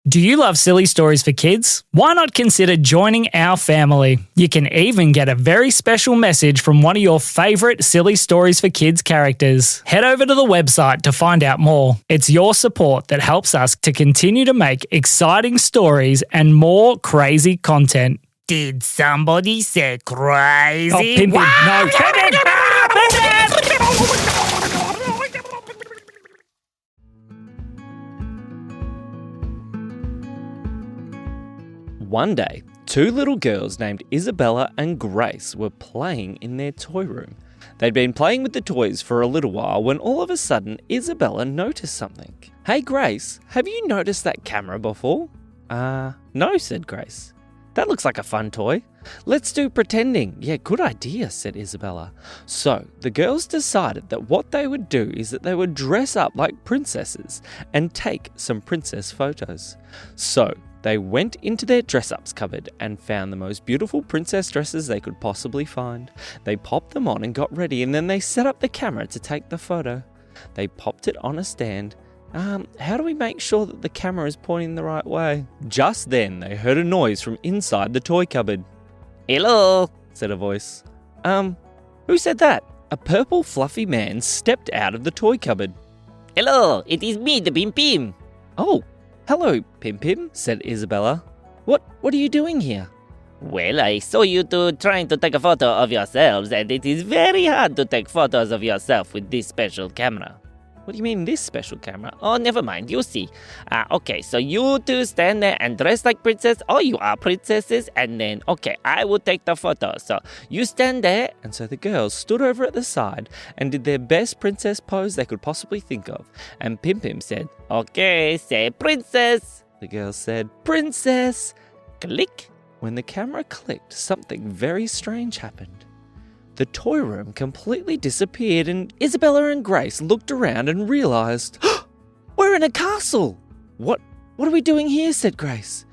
Do you love silly stories for kids? Why not consider joining our family? You can even get a very special message from one of your favourite silly stories for kids characters. Head over to the website to find out more. It's your support that helps us to continue to make exciting stories and more crazy content. Did somebody say crazy? Oh, Pimpin, no. Pimpin! One day, two little girls named Isabella and Grace were playing in their toy room. They'd been playing with the toys for a little while when all of a sudden Isabella noticed something. "Hey Grace, have you noticed that camera before?" No, said Grace. "That looks like a fun toy. Let's do pretending." "Yeah, good idea," said Isabella. So the girls decided that what they would do is that they would dress up like princesses and take some princess photos. So they went into their dress-ups cupboard and found the most beautiful princess dresses they could possibly find. They popped them on and got ready, and then they set up the camera to take the photo. They popped it on a stand. How do we make sure that the camera is pointing the right way?" Just then, they heard a noise from inside the toy cupboard. Hello, said a voice. Who said that? A purple fluffy man stepped out of the toy cupboard. Hello, it is me, the Pim Pim. "Oh, hello, Pim Pim," said Isabella. What are you doing here?" Well, I saw you two trying to take a photo of yourselves, and it is very hard to take photos of yourself with this special camera. "What do you mean, this special camera?" Oh, never mind, you see. Okay, so you two stand there and dress like princess. Oh, you are princesses, and then, okay, I will take the photo. So you stand there. And so the girls stood over at the side and did their best princess pose they could possibly think of. And Pim Pim said, "Okay, say princess." The girls said, "Princess." Click. When the camera clicked, something very strange happened. The toy room completely disappeared, and Isabella and Grace looked around and realised, "We're in a castle!" What are we doing here?" said Grace.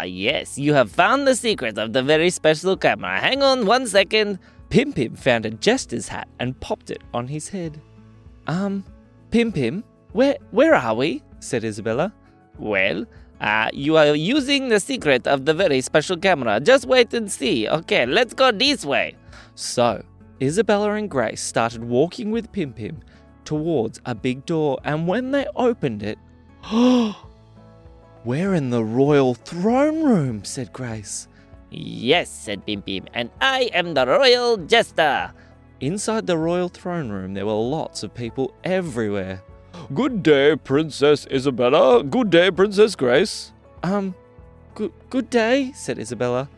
Yes, you have found the secret of the very special camera. Hang on 1 second. Pim Pim found a jester's hat and popped it on his head. Pim Pim, where are we?" said Isabella. Well, you are using the secret of the very special camera. Just wait and see. Okay, let's go this way. So, Isabella and Grace started walking with Pim Pim towards a big door, and when they opened it, "We're in the royal throne room," said Grace. "Yes," said Pim Pim, "and I am the royal jester." Inside the royal throne room, there were lots of people everywhere. "Good day, Princess Isabella. Good day, Princess Grace." Good day," said Isabella.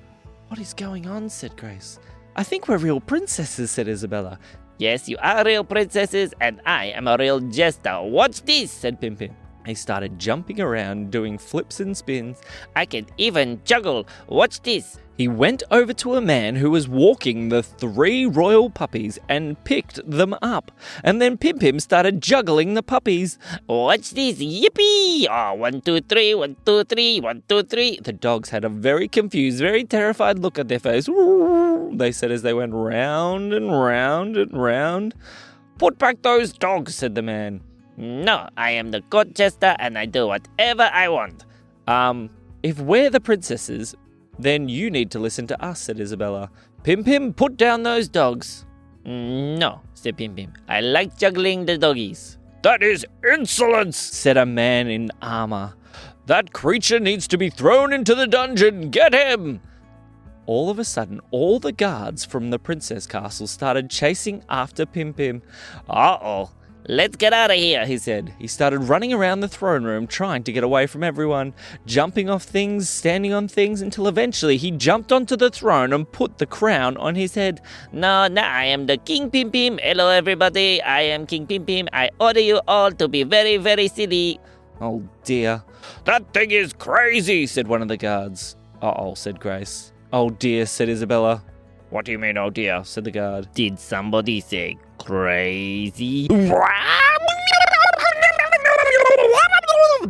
"What is going on?" said Grace. "I think we're real princesses," said Isabella. "Yes, you are real princesses, and I am a real jester. Watch this," said Pim Pim. He started jumping around, doing flips and spins. "I can even juggle. Watch this." He went over to a man who was walking the 3 royal puppies and picked them up. And then Pim Pim started juggling the puppies. "Watch this. Yippee! Oh, 1, 2, 3, 1, 2, 3, 1, 2, 3. The dogs had a very confused, very terrified look at their face. They said as they went round and round and round. "Put back those dogs," said the man. "No, I am the court jester and I do whatever I want." If we're the princesses, then you need to listen to us," said Isabella. "Pim Pim, put down those dogs." "No," said Pim Pim. "I like juggling the doggies." "That is insolence," said a man in armour. "That creature needs to be thrown into the dungeon. Get him!" All of a sudden, all the guards from the princess castle started chasing after Pim Pim. Uh-oh. "Let's get out of here," he said. He started running around the throne room trying to get away from everyone, jumping off things, standing on things, until eventually he jumped onto the throne and put the crown on his head. No, I am the King Pim Pim. Hello, everybody. I am King Pim Pim. I order you all to be very, very silly. "Oh, dear. That thing is crazy," said one of the guards. "Uh-oh," said Grace. "Oh, dear," said Isabella. "What do you mean, oh, dear?" said the guard. Did somebody say crazy?"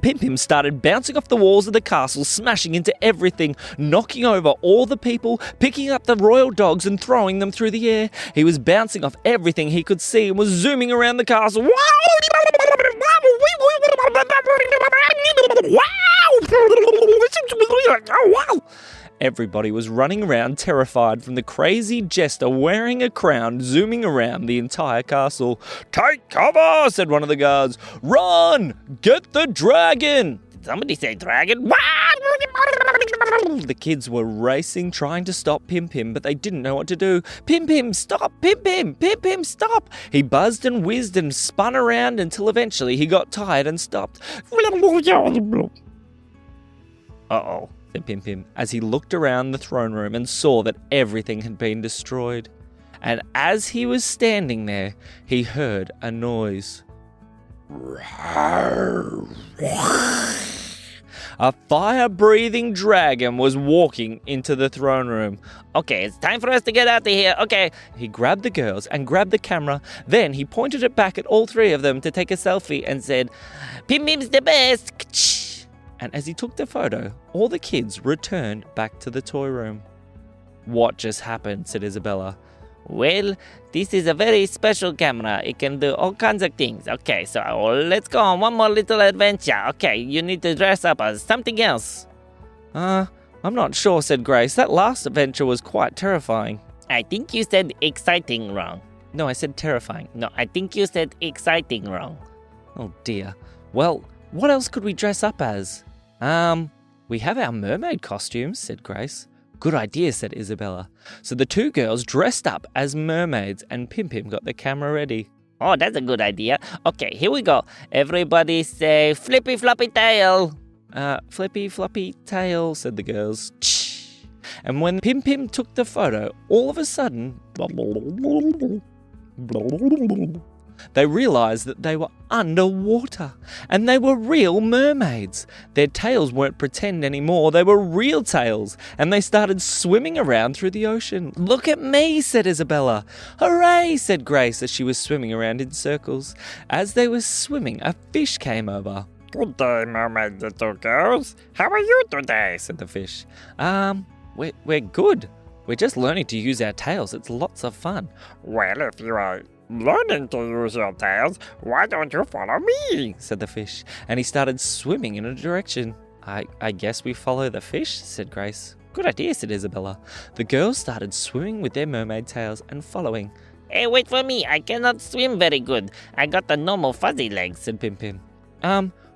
Pim Pim started bouncing off the walls of the castle, smashing into everything, knocking over all the people, picking up the royal dogs and throwing them through the air. He was bouncing off everything he could see and was zooming around the castle. Wow! Everybody was running around terrified from the crazy jester wearing a crown zooming around the entire castle. "Take cover," said one of the guards. "Run! Get the dragon!" Did somebody say dragon? The kids were racing, trying to stop Pim Pim, but they didn't know what to do. "Pim Pim, stop! Pim Pim! Pim Pim, stop!" He buzzed and whizzed and spun around until eventually he got tired and stopped. "Uh-oh," said Pim Pim, as he looked around the throne room and saw that everything had been destroyed. And as he was standing there, he heard a noise. A fire-breathing dragon was walking into the throne room. Okay, it's time for us to get out of here. Okay. He grabbed the girls and grabbed the camera. Then he pointed it back at all three of them to take a selfie and said, Pim Pim's the best. And as he took the photo, all the kids returned back to the toy room. "What just happened?" said Isabella. Well, this is a very special camera. It can do all kinds of things. Okay, so let's go on one more little adventure. Okay, you need to dress up as something else. I'm not sure, said Grace. That last adventure was quite terrifying. I think you said exciting wrong. No, I said terrifying. No, I think you said exciting wrong. Oh dear. Well, what else could we dress up as? We have our mermaid costumes, said Grace. Good idea, said Isabella. So the two girls dressed up as mermaids and Pim Pim got the camera ready. Oh, that's a good idea. Okay, here we go. Everybody say flippy floppy tail. Flippy floppy tail, said the girls. And when Pim Pim took the photo, all of a sudden, they realised that they were underwater and they were real mermaids. Their tails weren't pretend anymore, they were real tails, and they started swimming around through the ocean. Look at me, said Isabella. Hooray, said Grace as she was swimming around in circles. As they were swimming, a fish came over. Good day, mermaid little girls. How are you today? Said the fish. We're good. We're just learning to use our tails. It's lots of fun. Well, if you are learning to use your tails, why don't you follow me? Said the fish, and he started swimming in a direction. I guess we follow the fish, said Grace. Good idea, said Isabella. The girls started swimming with their mermaid tails and following. Hey, wait for me. I cannot swim very good. I got the normal fuzzy legs, said Pim Pim.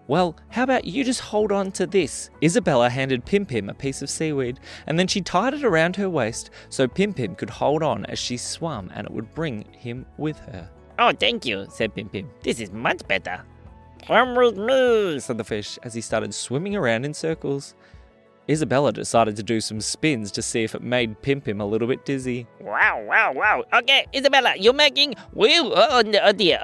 Well, how about you just hold on to this? Isabella handed Pim Pim a piece of seaweed, and then she tied it around her waist so Pim Pim could hold on as she swam and it would bring him with her. Oh, thank you, said Pim Pim. This is much better. Come with me, said the fish as he started swimming around in circles. Isabella decided to do some spins to see if it made Pim Pim a little bit dizzy. Wow. Okay, Isabella, you're making... Woo! Oh dear.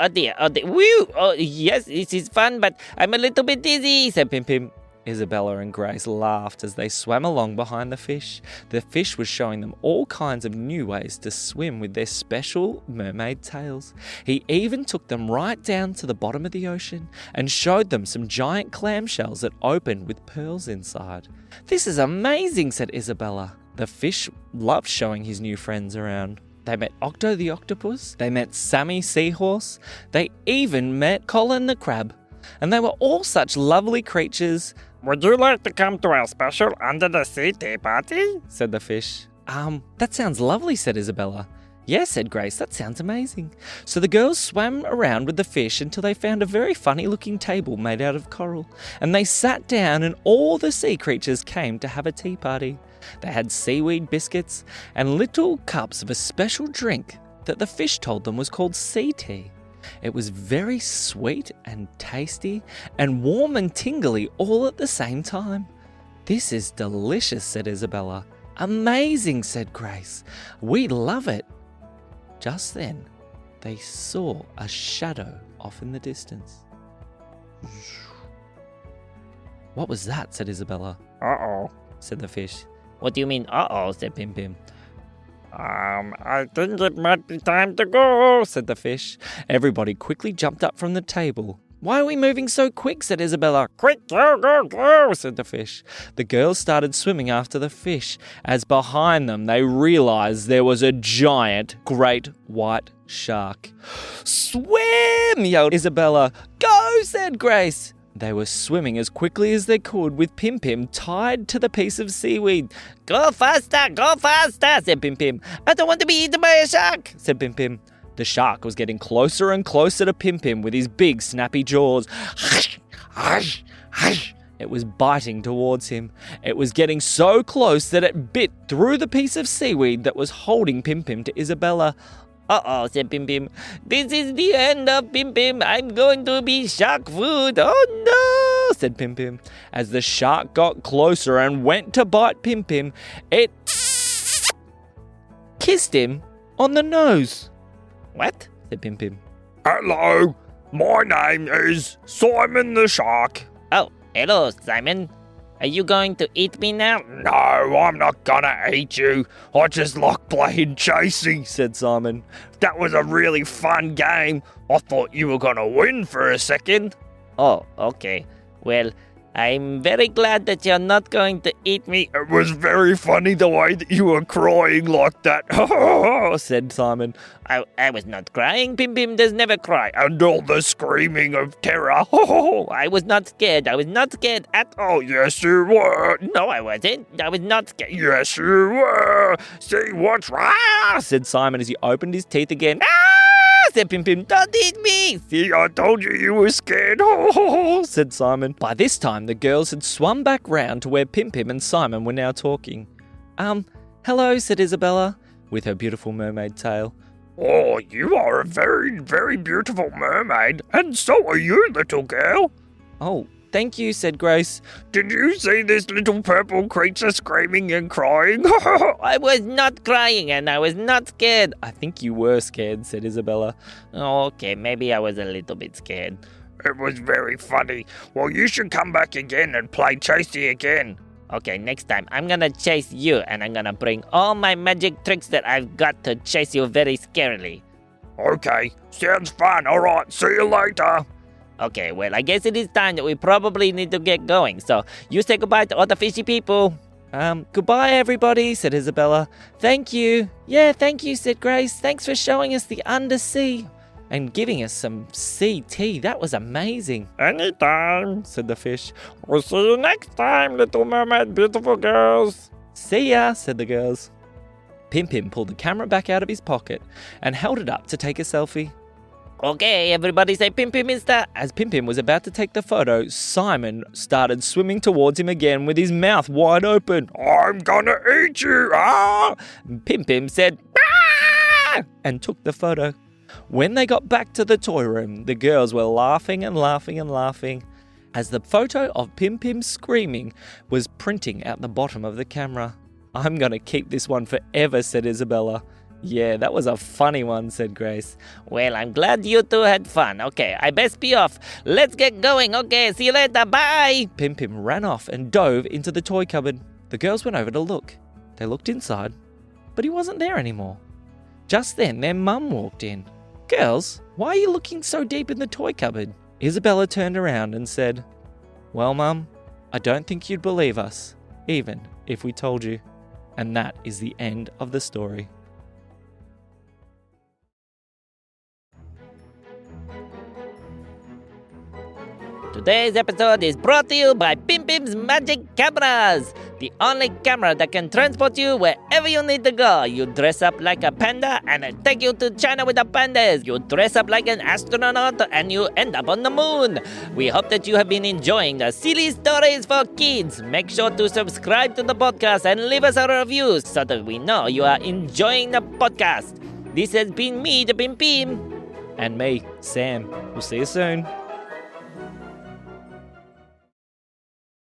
Woo! Oh, yes, this is fun, but I'm a little bit dizzy, said Pim Pim. Isabella and Grace laughed as they swam along behind the fish. The fish was showing them all kinds of new ways to swim with their special mermaid tails. He even took them right down to the bottom of the ocean and showed them some giant clamshells that opened with pearls inside. This is amazing, said Isabella. The fish loved showing his new friends around. They met Octo the octopus, they met Sammy Seahorse, they even met Colin the crab. And they were all such lovely creatures. Would you like to come to our special Under the Sea tea party? Said the fish. That sounds lovely, said Isabella. Yes, said Grace, that sounds amazing. So the girls swam around with the fish until they found a very funny-looking table made out of coral. And they sat down and all the sea creatures came to have a tea party. They had seaweed biscuits and little cups of a special drink that the fish told them was called sea tea. It was very sweet and tasty and warm and tingly all at the same time. This is delicious, said Isabella. Amazing, said Grace. We love it. Just then, they saw a shadow off in the distance. What was that? Said Isabella. Uh-oh, said the fish. What do you mean, uh-oh, said Pim Pim. I think it might be time to go, said the fish. Everybody quickly jumped up from the table. Why are we moving so quick, said Isabella. Quick, go, said the fish. The girls started swimming after the fish, as behind them they realised there was a giant great white shark. Swim, yelled Isabella. Go, said Grace. They were swimming as quickly as they could with Pim Pim tied to the piece of seaweed. Go faster, said Pim Pim. I don't want to be eaten by a shark, said Pim Pim. The shark was getting closer and closer to Pim Pim with his big snappy jaws. It was biting towards him. It was getting so close that it bit through the piece of seaweed that was holding Pim Pim to Isabella. Uh-oh, said Pim Pim. This is the end of Pim Pim. I'm going to be shark food. Oh no, said Pim Pim. As the shark got closer and went to bite Pim Pim, it kissed him on the nose. What? said Pim Pim. Hello, my name is Simon the Shark. Oh, hello, Simon. Are you going to eat me now? No, I'm not gonna eat you. I just like playing chasey, said Simon. That was a really fun game. I thought you were gonna win for a second. Oh, okay. Well, I'm very glad that you're not going to eat me. It was very funny the way that you were crying like that, said Simon. I was not crying. Pim Pim does never cry. And all the screaming of terror. I was not scared. I was not scared at all. Oh, yes, you were. No, I wasn't. I was not scared. Yes, you were. See what's right, said Simon as he opened his teeth again. Said Pim Pim, don't eat me. See, I told you were scared, said Simon. By this time, the girls had swum back round to where Pim Pim and Simon were now talking. Hello, said Isabella, with her beautiful mermaid tail. Oh, you are a very, very beautiful mermaid, and so are you, little girl. Oh, thank you, said Grace. Did you see this little purple creature screaming and crying? I was not crying and I was not scared. I think you were scared, said Isabella. Oh, okay, maybe I was a little bit scared. It was very funny. Well, you should come back again and play chasey again. Okay, next time I'm gonna chase you and I'm gonna bring all my magic tricks that I've got to chase you very scarily. Okay, sounds fun. All right, see you later. Okay, well, I guess it is time that we probably need to get going. So you say goodbye to all the fishy people. Goodbye, everybody, said Isabella. Thank you. Yeah, thank you, said Grace. Thanks for showing us the undersea and giving us some sea tea. That was amazing. Anytime, said the fish. We'll see you next time, Little Mermaid, beautiful girls. See ya, said the girls. Pim Pim pulled the camera back out of his pocket and held it up to take a selfie. Okay, everybody say Pim Pim Insta. As Pim Pim was about to take the photo, Simon started swimming towards him again with his mouth wide open. I'm gonna eat you, Pim Pim said, "Ah!" and took the photo. When they got back to the toy room, the girls were laughing and laughing and laughing as the photo of Pim Pim screaming was printing out the bottom of the camera. I'm gonna keep this one forever, said Isabella. Yeah, that was a funny one, said Grace. Well, I'm glad you two had fun. Okay, I best be off. Let's get going. Okay, see you later. Bye. Pim Pim ran off and dove into the toy cupboard. The girls went over to look. They looked inside, but he wasn't there anymore. Just then, their mum walked in. Girls, why are you looking so deep in the toy cupboard? Isabella turned around and said, Well, Mum, I don't think you'd believe us, even if we told you. And that is the end of the story. Today's episode is brought to you by Pim Pim's Magic Cameras, the only camera that can transport you wherever you need to go. You dress up like a panda and I take you to China with the pandas. You dress up like an astronaut and you end up on the moon. We hope that you have been enjoying the silly stories for kids. Make sure to subscribe to the podcast and leave us a review so that we know you are enjoying the podcast. This has been me, the Pim Pim. And me, Sam. We'll see you soon.